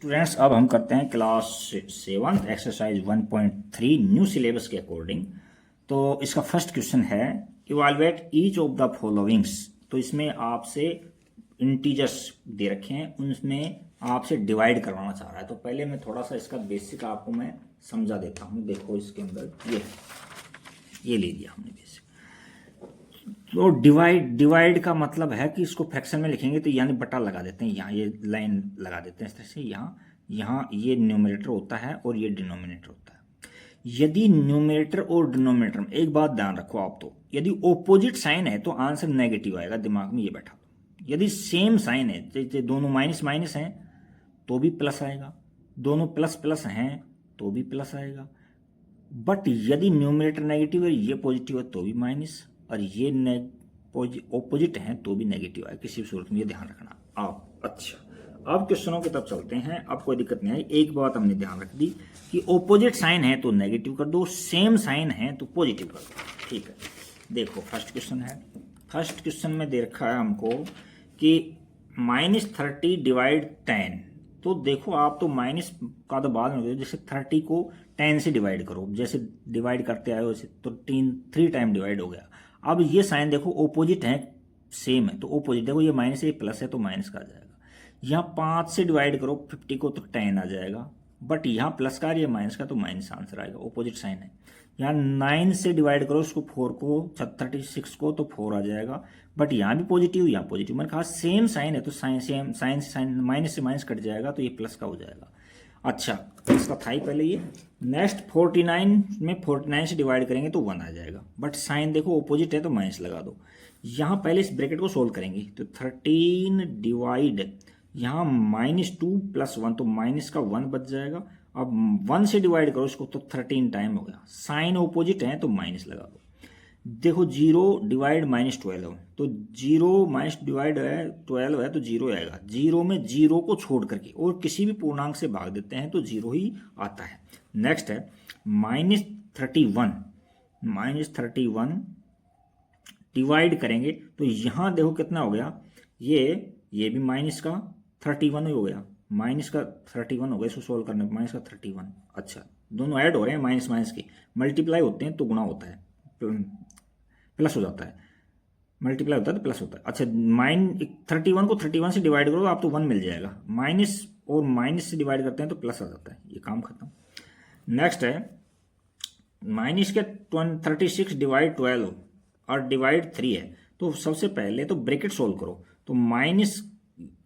Students, अब हम करते हैं क्लास 7 एक्सरसाइज 1.3 न्यू सिलेबस के अकॉर्डिंग। तो इसका फर्स्ट क्वेश्चन है evaluate each of the followings. तो इसमें आपसे इंटीजर्स दे रखे हैं, उनमें आपसे डिवाइड करवाना चाह रहा है। तो पहले मैं थोड़ा सा इसका बेसिक आपको मैं समझा देता हूँ। देखो इसके अंदर ये ले लिया हमने बेसिक। तो डिवाइड का मतलब है कि इसको फ्रैक्शन में लिखेंगे तो यानी बटा लगा देते हैं, यहाँ ये लाइन लगा देते हैं इस तरह से। यहाँ ये न्यूमरेटर होता है और ये डिनोमिनेटर होता है। यदि न्यूमरेटर और डिनोमिनेटर में एक बात ध्यान रखो आप, तो यदि ऑपोजिट साइन है तो आंसर नेगेटिव आएगा, दिमाग में ये बैठा दो। यदि सेम साइन है, जैसे दोनों माइनस माइनस हैं तो भी प्लस आएगा, दोनों प्लस प्लस हैं तो भी प्लस आएगा। बट यदि न्यूमरेटर नेगेटिव है, ये पॉजिटिव है तो भी माइनस, और ये ऑपोजिट हैं तो भी नेगेटिव है। किसी भी सूरत में ये ध्यान रखना आप। अच्छा, अब क्वेश्चनों की तरफ चलते हैं। अब कोई दिक्कत नहीं आई। एक बात हमने ध्यान रख दी कि ऑपोजिट साइन है तो नेगेटिव कर दो, सेम साइन है तो पॉजिटिव कर दो। ठीक है, देखो फर्स्ट क्वेश्चन है। फर्स्ट क्वेश्चन में दे रखा है हमको कि -30 डिवाइड 10। तो देखो आप तो माइनस का तो बाद में, जैसे 30 को 10 से डिवाइड करो, जैसे डिवाइड करते आए वैसे, तो 3 टाइम डिवाइड हो गया। अब ये साइन देखो ऑपोजिट है, सेम है तो ऑपोजिट, देखो ये माइनस है ये प्लस है तो माइनस का आ जाएगा। यहाँ 5 से डिवाइड करो 50 को तो 10 आ जाएगा। बट यहाँ प्लस का या माइनस का तो माइनस आंसर आएगा, ऑपोजिट साइन है। यहाँ 9 से डिवाइड करो उसको 4 को 36 को तो 4 आ जाएगा। बट यहाँ भी पॉजिटिव यहाँ पॉजिटिव, मैंने कहा सेम साइन है तो साइन से साइन माइनस से माइनस कट जाएगा तो ये प्लस का हो जाएगा। अच्छा, प्लस का था ही पहले ये। नेक्स्ट 49 में 49 से डिवाइड करेंगे तो 1 आ जाएगा। बट साइन देखो ऑपोजिट है तो माइनस लगा दो। यहाँ पहले इस ब्रैकेट को सोल्व करेंगे तो 13 डिवाइड यहाँ -2 + 1 तो माइनस का 1 बच जाएगा। अब 1 से डिवाइड करो इसको तो 13 टाइम हो गया। साइन ऑपोजिट है तो माइनस लगा दो। देखो 0 डिवाइड -12, तो 0 माइनस डिवाइड है 12 है तो 0 आएगा। 0 में 0 को छोड़ करके और किसी भी पूर्णांक से भाग देते हैं तो 0 ही आता है। नेक्स्ट है -31 डिवाइड करेंगे तो यहाँ देखो कितना हो गया, ये भी माइनस का 31 हो गया, माइनस का 31 हो गया। इसको सोल्व करने पर -31। अच्छा, दोनों ऐड हो रहे हैं माइनस माइनस के, मल्टीप्लाई होते हैं तो गुणा होता है, प्लस हो जाता है। मल्टीप्लाई होता है तो प्लस होता है। अच्छा, 31 को 31 से डिवाइड करो तो आप तो 1 मिल जाएगा। माइनस और माइनस से डिवाइड करते हैं तो प्लस आ जाता है, ये काम खत्म। नेक्स्ट है माइनस के 36 डिवाइड 12 और डिवाइड 3 है। तो सबसे पहले तो ब्रैकेट सोल्व करो, तो माइनस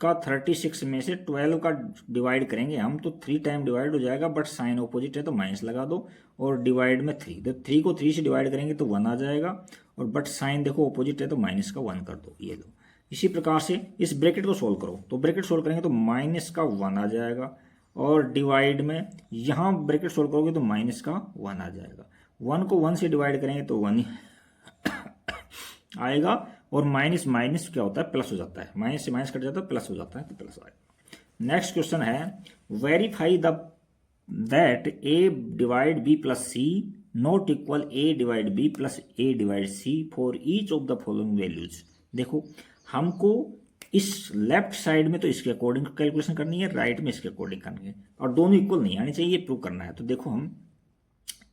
का 36 में से 12 का डिवाइड करेंगे हम तो 3 टाइम डिवाइड हो जाएगा। बट साइन ऑपोजिट है तो माइनस लगा दो, और डिवाइड में 3, तो 3 को 3 से डिवाइड करेंगे तो 1 आ जाएगा। और बट साइन देखो ऑपोजिट है तो माइनस का 1 कर दो, ये लो। इसी प्रकार से इस ब्रैकेट को सोल्व करो, तो ब्रैकेट सोल्व करेंगे तो माइनस का 1 आ जाएगा। और डिवाइड में यहाँ ब्रैकेट सोल्व करोगे तो माइनस का 1 आ जाएगा। 1 को 1 से डिवाइड करेंगे तो 1 आएगा। और माइनस माइनस क्या होता है, प्लस हो जाता है। माइनस से माइनस कट जाता है, प्लस हो जाता है तो प्लस आएगा। नेक्स्ट क्वेश्चन है verify that a divide b + c not equal a divide b + a divide c for each of the following values. देखो हमको इस लेफ्ट साइड में तो इसके अकॉर्डिंग कैलकुलेशन करनी है, राइट में इसके अकॉर्डिंग करनी है, और दोनों इक्वल नहीं आनी चाहिए, ये प्रूव करना है। तो देखो हम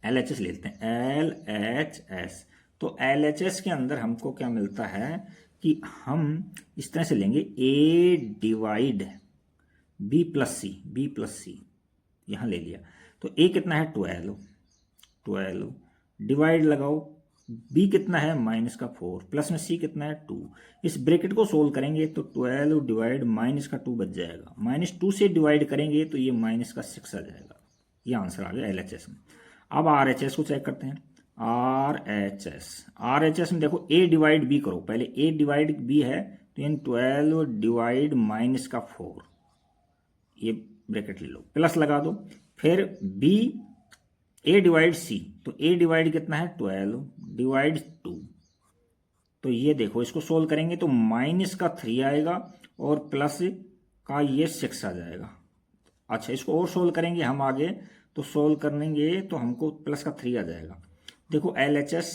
LHS लेते हैं, LHS। तो LHS के अंदर हमको क्या मिलता है कि हम इस तरह से लेंगे a डिवाइड b + c, यहाँ ले लिया तो a कितना है 12 डिवाइड लगाओ, b कितना है -4 प्लस में c कितना है 2। इस ब्रैकेट को सोल्व करेंगे तो 12 डिवाइड -2 बच जाएगा। -2 से डिवाइड करेंगे तो ये -6 आ जाएगा। ये आंसर आ गया LHS में। अब RHS को चेक करते हैं। RHS में देखो a डिवाइड b करो, पहले a डिवाइड b है तो यानी 12 डिवाइड -4, ये ब्रैकेट ले लो, प्लस लगा दो। फिर b a डिवाइड c, तो a डिवाइड कितना है 12 डिवाइड 2, तो ये देखो इसको सोल्व करेंगे तो -3 आएगा और प्लस का ये 6 आ जाएगा। अच्छा, इसको और सोल्व करेंगे हम आगे, तो सोल्व करेंगे तो हमको प्लस का 3 आ जाएगा। देखो LHS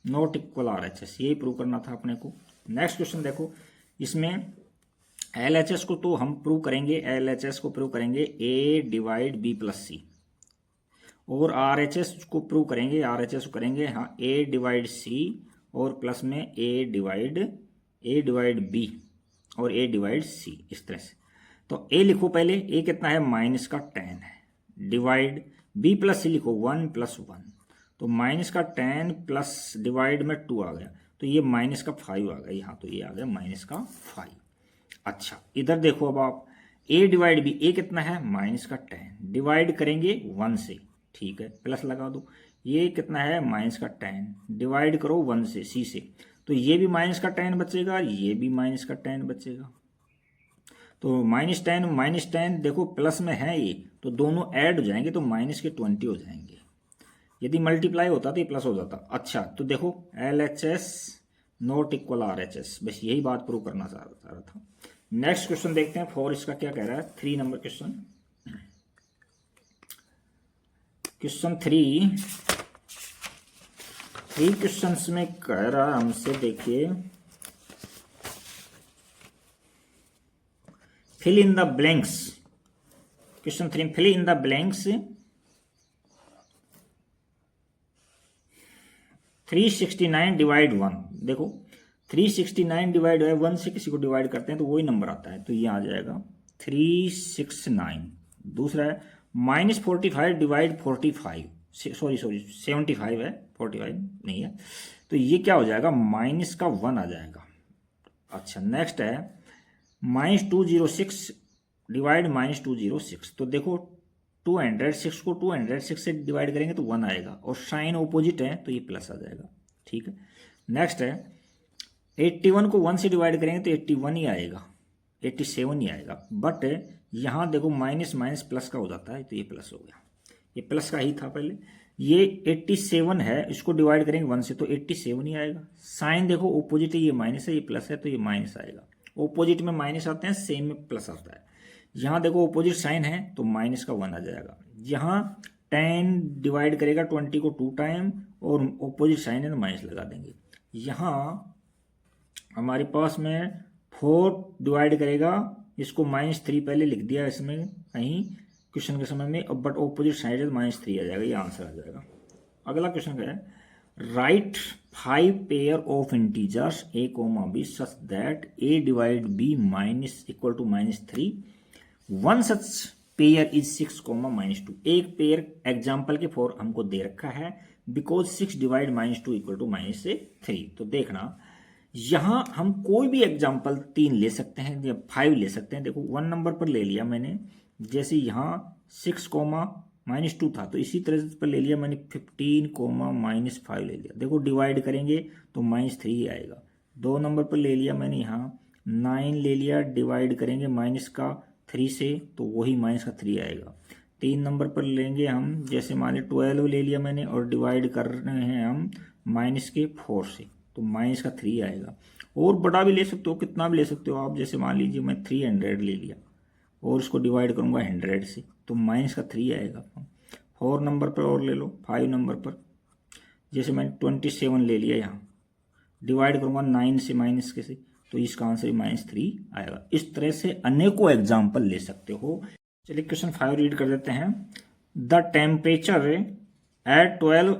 नॉट इक्वल RHS, यही प्रूव करना था अपने को। नेक्स्ट क्वेश्चन देखो, इसमें LHS को तो हम प्रूव करेंगे, LHS को प्रूव करेंगे A divide B plus C, और RHS को प्रूव करेंगे, RHS को करेंगे हाँ A डिवाइड C और प्लस में A डिवाइड B और A डिवाइड C, इस तरह से। तो A लिखो पहले, A कितना है माइनस का 10 है, डिवाइड B प्लस C लिखो 1 प्लस 1, तो माइनस का 10 प्लस डिवाइड में 2 आ गया, तो ये माइनस का 5 आ गया यहाँ, तो ये आ गया माइनस का 5। अच्छा इधर देखो अब आप A डिवाइड B, A कितना है माइनस का 10, डिवाइड करेंगे 1 से, ठीक है प्लस लगा दो, ये कितना है माइनस का 10, डिवाइड करो 1 से C से, तो ये भी माइनस का 10 बचेगा, ये भी माइनस का 10 बचेगा, तो माइनस टेन देखो प्लस में है ये, तो दोनों ऐड हो जाएंगे तो माइनस के 20 हो जाएंगे, यदि मल्टीप्लाई होता तो ये प्लस हो जाता। अच्छा तो देखो LHS नॉट इक्वल RHS, बस यही बात प्रूव करना चाह रहा था। नेक्स्ट क्वेश्चन देखते हैं, 4 इसका क्या कह रहा है, 3 नंबर क्वेश्चन। क्वेश्चन 3 क्वेश्चंस में कह रहा है हमसे, देखिए fill in the blanks, question 3 fill in the blanks 369 divide 1, देखो 369 डिवाइड 1 से किसी को डिवाइड करते हैं तो वही नंबर आता है, तो ये आ जाएगा 369। दूसरा है -45 डिवाइड 45, सॉरी 75 है, 45 नहीं है, तो ये क्या हो जाएगा -1 आ जाएगा। अच्छा नेक्स्ट है -206 डिवाइड -206, तो देखो 206 को 206 से डिवाइड करेंगे तो 1 आएगा, और साइन ऑपोजिट है तो ये प्लस आ जाएगा, ठीक है। नेक्स्ट है 81 को 1 से डिवाइड करेंगे तो 81 ही आएगा, 87 ही आएगा, बट यहाँ देखो माइनस माइनस प्लस का हो जाता है तो ये प्लस हो गया, ये प्लस का ही था पहले। ये 87 है, इसको डिवाइड करेंगे 1 से तो 87 ही आएगा। साइन देखो ऑपोजिट है, ये माइनस है ये प्लस है तो ये माइनस आएगा, ऑपोजिट में माइनस आते हैं, सेम में प्लस आता है। यहाँ देखो ऑपोजिट साइन है तो माइनस का 1 आ जाएगा। यहाँ 10 डिवाइड करेगा 20 को 2 टाइम और ऑपोजिट साइन है तो माइनस लगा देंगे। यहाँ हमारे पास में 4 डिवाइड करेगा, इसको -3 पहले लिख दिया इसमें कहीं क्वेश्चन के समय में, बट ऑपोजिट साइड है -3 आ जाएगा, ये आंसर आ जाएगा। अगला क्वेश्चन क्या है, write 5 pair of integers a, b such that a divide b equal to -3, one such pair is 6, -2। एक पेयर एग्जाम्पल के फॉर हमको दे रखा है, बिकॉज 6 डिवाइड -2 इक्वल टू -3। तो देखना यहां हम कोई भी एग्जाम्पल 3 ले सकते हैं या 5 ले सकते हैं। देखो 1 नंबर पर ले लिया मैंने, जैसे यहाँ 6, -2 था तो इसी तरह पर ले लिया मैंने 15, -5 ले लिया। देखो डिवाइड करेंगे तो -3 आएगा। 2 नंबर पर ले लिया मैंने, यहाँ 9 ले लिया, डिवाइड करेंगे -3 से तो वही -3 आएगा। 3 नंबर पर लेंगे हम, जैसे मान ली 12 ले लिया मैंने और डिवाइड कर रहे हैं हम -4 से तो -3 आएगा। और बड़ा भी ले सकते हो, कितना भी ले सकते हो आप, जैसे मान लीजिए मैं 300 ले लिया और उसको डिवाइड करूंगा 100 से तो -3 आएगा। 4 नंबर पर और ले लो, 5 नंबर पर जैसे मैंने 27 ले लिया, यहाँ डिवाइड करूंगा 9 से माइनस के से तो इसका आंसर -3 आएगा। इस तरह से अनेकों एग्जाम्पल ले सकते हो। चलिए क्वेश्चन 5 रीड कर देते हैं। The temperature at 12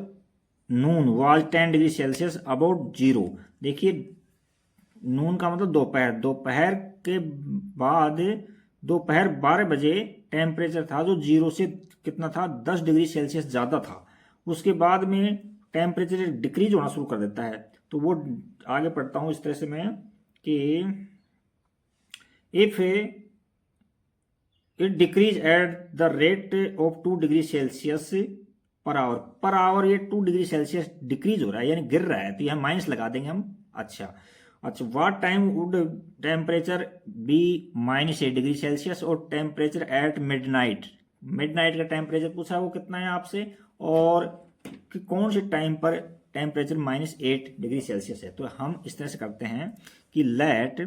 Noon was 10 degree Celsius about 0। देखिए नून का मतलब दोपहर, दोपहर के बाद दोपहर 12 बजे टेम्परेचर था जो 0 से कितना था, 10 डिग्री सेल्सियस ज़्यादा था। उसके बाद में टेम्परेचर डिक्रीज होना शुरू कर देता है, तो वो आगे पढ़ता हूँ इस तरह से मैं कि if it decrease at the rate of 2 degree Celsius per hour ये 2 डिग्री सेल्सियस डिक्रीज हो रहा है यानी गिर रहा है, तो यहाँ माइनस लगा देंगे हम। अच्छा what time would temperature be -8 degree Celsius, और टेम्परेचर एट मिडनाइट, मिडनाइट का टेम्परेचर पूछा वो कितना है आपसे, और कि कौन से टाइम पर टेम्परेचर -8 डिग्री सेल्सियस है। तो हम इस तरह से करते हैं कि let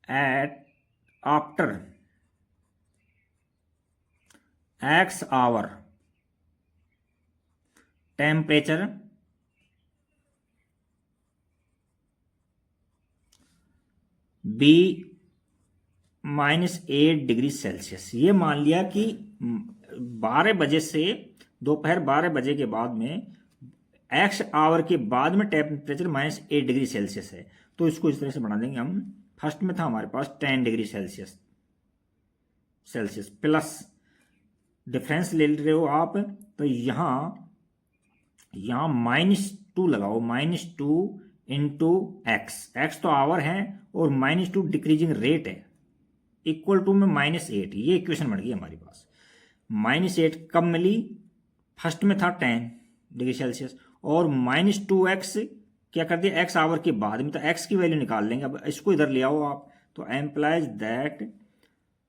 at after x hour temperature be -8 degree Celsius. ये मान लिया कि 12 बजे से दोपहर 12 बजे के बाद में एक्स आवर के बाद में टेम्परेचर -8 डिग्री सेल्सियस है। तो इसको इस तरह से बना देंगे हम। फर्स्ट में था हमारे पास 10 डिग्री सेल्सियस प्लस डिफरेंस ले रहे हो आप, तो यहाँ -2 लगाओ, -2 इंटू एक्स तो आवर है और -2 डिक्रीजिंग रेट है, इक्वल टू में -8। ये इक्वेशन बन गई हमारे पास। -8 कब मिली? फर्स्ट में था 10 डिग्री सेल्सियस और -2x क्या कर दिया एक्स आवर के बाद में, तो एक्स की वैल्यू निकाल लेंगे। अब इसको इधर ले आओ आप, तो implies that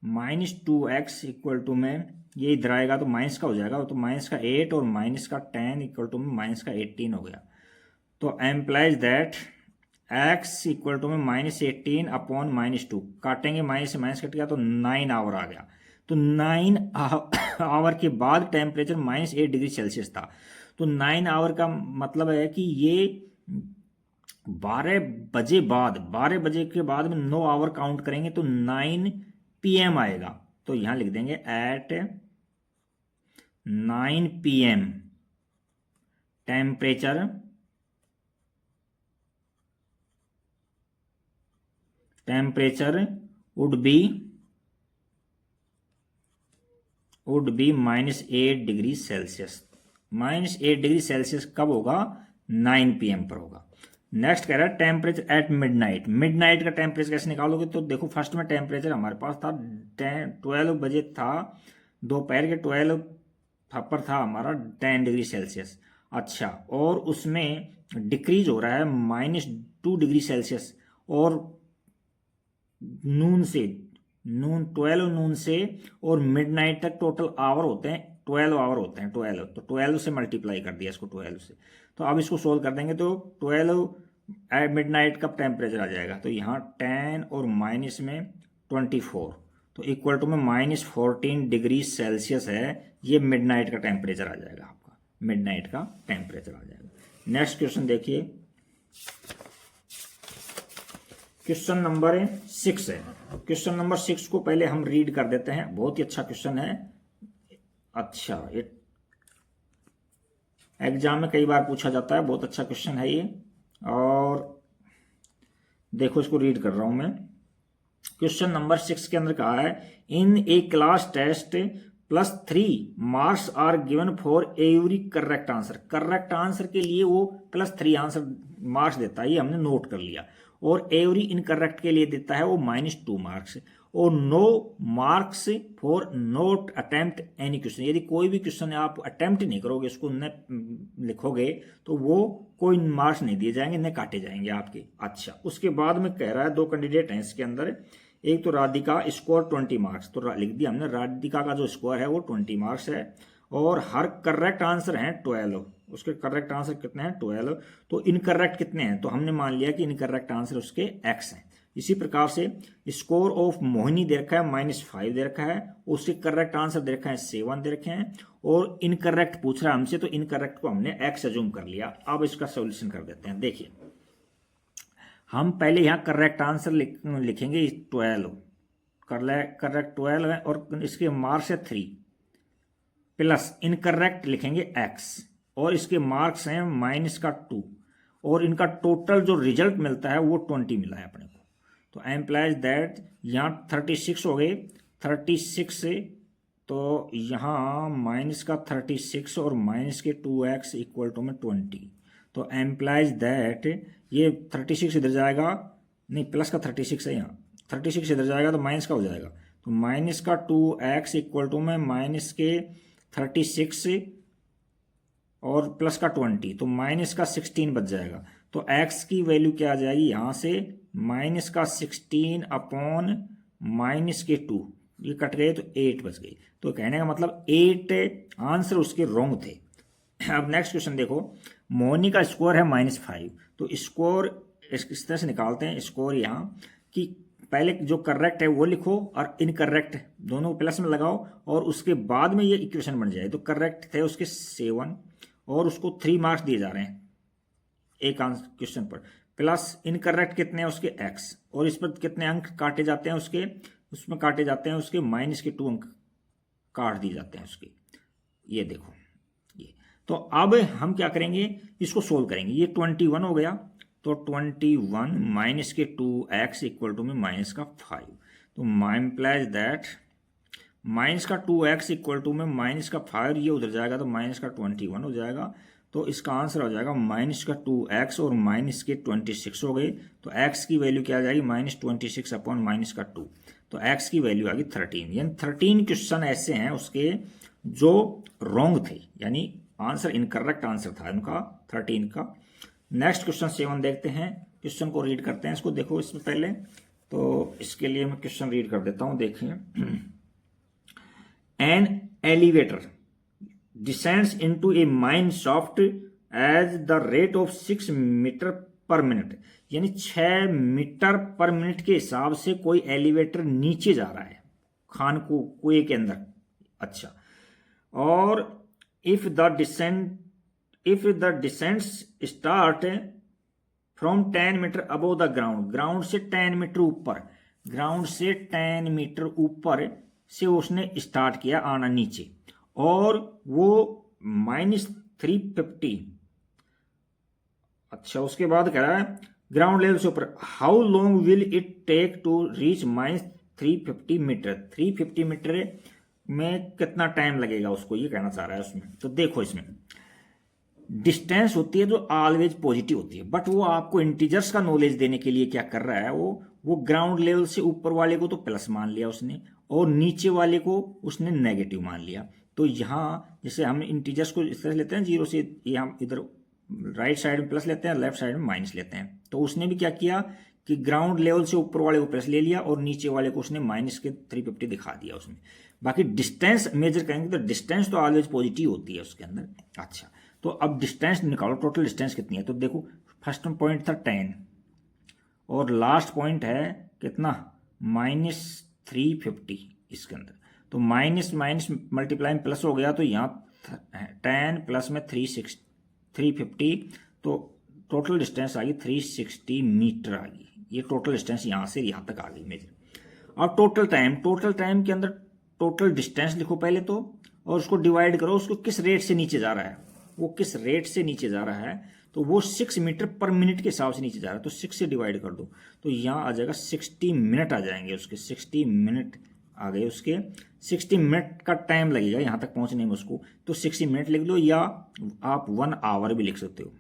-2x equal to में ये इधर आएगा तो माइनस का हो जाएगा, तो -8 और -10 इक्वल टू में -18 हो गया। तो implies that x equal to में -18 अपॉन -2, काटेंगे माइनस से माइनस कट गया तो 9 आवर आ गया। तो 9 आवर के बाद टेम्परेचर -8 डिग्री सेल्सियस था। तो 9 आवर का मतलब है कि ये 12 बजे के बाद में 9 आवर काउंट करेंगे तो 9 PM आएगा। तो यहां लिख देंगे at 9 PM temperature would be -8 degree Celsius. -8 degree Celsius कब होगा? 9 PM पर होगा। नेक्स्ट कह रहा है टेम्परेचर एट मिडनाइट का टेम्परेचर कैसे निकालोगे? तो देखो फर्स्ट में टेम्परेचर हमारे पास था 12 बजे था, दोपहर के 12 पर था हमारा 10 डिग्री सेल्सियस। अच्छा, और उसमें डिक्रीज हो रहा है -2 डिग्री सेल्सियस, और12 नून से और मिडनाइट तक टोटल आवर होते हैं 12 आवर होते हैं। 12 तो 12 से मल्टीप्लाई कर दिया इसको 12 से। तो अब इसको सोल्व कर देंगे तो 12 मिडनाइट का टेम्परेचर आ जाएगा। तो यहाँ 10 और माइनस में 24 तो इक्वल टू में -14 डिग्री सेल्सियस है। ये मिडनाइट का टेम्परेचर आ जाएगा, आपका मिडनाइट का टेम्परेचर आ जाएगा। नेक्स्ट क्वेश्चन देखिए, क्वेश्चन नंबर 6 है। क्वेश्चन नंबर 6 को पहले हम रीड कर देते हैं, बहुत ही अच्छा क्वेश्चन है। अच्छा, ये एग्जाम में कई बार पूछा जाता है, बहुत अच्छा क्वेश्चन है ये। और देखो इसको रीड कर रहा हूं मैं। क्वेश्चन नंबर 6 के अंदर कहा है in a class test +3 marks are given for every correct answer. Correct answer के लिए वो +3 आंसर मार्क्स देता है, ये हमने नोट कर लिया। और एवरी इनकरेक्ट के लिए देता है वो -2 मार्क्स, और no marks for not attempt any question. यदि कोई भी क्वेश्चन आप अटेम्प्ट नहीं करोगे, इसको न लिखोगे, तो वो कोई मार्क्स नहीं दिए जाएंगे, न काटे जाएंगे आपके। अच्छा, उसके बाद में कह रहा है 2 कैंडिडेट हैं इसके अंदर। एक तो राधिका, स्कोर 20 मार्क्स, तो लिख दिया हमने राधिका का जो स्कोर है वो 20 मार्क्स है। और हर करेक्ट आंसर है 12, उसके करेक्ट आंसर कितने हैं? 12। तो इनकरेक्ट कितने हैं? तो हमने मान लिया कि इनकरेक्ट आंसर उसके x हैं। इसी प्रकार से स्कोर ऑफ मोहिनी दे रखा है -5 दे रखा है, उसके करेक्ट आंसर दे रखा है 7 दे रखे हैं, और इनकरेक्ट पूछ रहा है हमसे, तो इनकरेक्ट को हमने x अज्यूम कर लिया। अब इसका सोल्यूशन कर देते हैं। देखिए, हम पहले यहाँ करेक्ट आंसर लिखेंगे 12, करेक्ट 12 है, और इसके मार्क्स है 3, प्लस इनकरेक्ट लिखेंगे x, और इसके मार्क्स हैं -2, और इनका टोटल जो रिजल्ट मिलता है वो 20 मिला है अपने को। तो एम्प्लाइज दैट यहाँ 36 हो गए, 36 से तो यहाँ -36 और -2x इक्वल टू में 20। तो एम्प्लाइज दैट ये 36 इधर जाएगा, नहीं प्लस का 36 है, यहाँ 36 इधर जाएगा तो माइनस का हो जाएगा। तो -2x इक्वल टू में -36 और प्लस का 20, तो -16 बच जाएगा। तो x की वैल्यू क्या आ जाएगी यहाँ से? -16 अपॉन -2, ये कट गए तो 8 बच गई। तो कहने का मतलब 8 आंसर उसके रॉन्ग थे। अब नेक्स्ट क्वेश्चन देखो, मोनी का स्कोर है -5, तो स्कोर इस तरह से निकालते हैं। स्कोर यहाँ कि पहले जो करेक्ट है वो लिखो और इनकरेक्ट दोनों प्लस में लगाओ, और उसके बाद में ये इक्वेशन बन जाए। तो करेक्ट थे उसके 7 और उसको 3 मार्क्स दिए जा रहे हैं एक आंसर क्वेश्चन पर, प्लस इनकरेक्ट कितने हैं उसके x, और इस पर कितने अंक काटे जाते हैं उसके, उसमें काटे जाते हैं उसके माइनस के 2 अंक काट दिए जाते हैं उसके। ये देखो ये, तो अब हम क्या करेंगे, इसको सोल्व करेंगे। ये 21 हो गया, तो 21 माइनस के 2x इक्वल टू में माइनस का 5, तो इम्प्लाइज दैट माइनस का 2x इक्वल टू में माइनस का 5, ये उधर जाएगा तो माइनस का 21 हो जाएगा। तो इसका आंसर हो जाएगा माइनस का 2x और माइनस के 26 हो गए, तो x की वैल्यू क्या आ जाएगी, -26 अपॉन माइनस का 2, तो x की वैल्यू आ गई 13। यानी 13 क्वेश्चन ऐसे हैं उसके जो रॉन्ग थे, यानी आंसर इनकरेक्ट आंसर था उनका 13 का। नेक्स्ट क्वेश्चन 7 देखते हैं, क्वेश्चन को रीड करते हैं। इसको देखो इसमें पहले, तो इसके लिए मैं क्वेश्चन रीड कर देता हूं, देखिए। An elevator descends into a mine shaft at the rate of 6 metre पर मिनट, यानी 6 मीटर पर मिनट के हिसाब से कोई एलिवेटर नीचे जा रहा है खान को कुएं के अंदर। अच्छा, और if the descents start from 10 metre above the ground, ground से 10 मीटर ऊपर, ग्राउंड से 10 मीटर ऊपर से उसने स्टार्ट किया आना नीचे, और वो -350, अच्छा उसके बाद कह रहा है ग्राउंड लेवल से ऊपर, how long will it take to reach -350 metre, 350 metre में कितना टाइम लगेगा उसको, ये कहना चाह रहा है उसमें। तो देखो इसमें डिस्टेंस होती है जो ऑलवेज पॉजिटिव होती है, बट वो आपको इंटीजर्स का नॉलेज देने के लिए क्या कर रहा है, वो ग्राउंड लेवल से ऊपर वाले को तो प्लस मान लिया उसने, और नीचे वाले को उसने नेगेटिव मान लिया। तो यहाँ जैसे हम इंटीजर्स को इस तरह लेते हैं 0 से, ये हम इधर राइट साइड में प्लस लेते हैं, लेफ्ट साइड में माइनस लेते हैं, तो उसने भी क्या किया कि ग्राउंड लेवल से ऊपर वाले को प्लस ले लिया और नीचे वाले को उसने माइनस के 350 दिखा दिया उसमें। बाकी डिस्टेंस मेजर करेंगे तो डिस्टेंस तो ऑलवेज पॉजिटिव होती है उसके अंदर। अच्छा, तो अब डिस्टेंस निकालो, टोटल डिस्टेंस कितनी है, तो देखो फर्स्ट पॉइंट था 10 और लास्ट पॉइंट है कितना -350 इसके अंदर, तो माइनस माइनस मल्टीप्लाई प्लस हो गया, तो यहाँ 10 प्लस में 350, तो टोटल डिस्टेंस आ गई 360 मीटर आ गई। ये टोटल डिस्टेंस यहाँ से यहाँ तक आ गई मेजर। अब टोटल टाइम के अंदर टोटल डिस्टेंस लिखो पहले तो, और उसको डिवाइड करो, उसको किस रेट से नीचे जा रहा है, वो किस रेट से नीचे जा रहा है, तो वो 6 मीटर पर मिनट के हिसाब से नीचे जा रहा है, तो 6 से डिवाइड कर दो, तो यहाँ आ जाएगा 60 मिनट आ जाएंगे उसके, 60 मिनट आ गए उसके, 60 मिनट का टाइम लगेगा यहाँ तक पहुँचने में उसको, तो 60 मिनट लिख लो, या आप 1 आवर भी लिख सकते हो।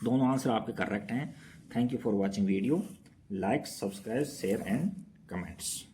दोनों आंसर आपके करेक्ट हैं। Thank you for watching video, like, subscribe, share and comments.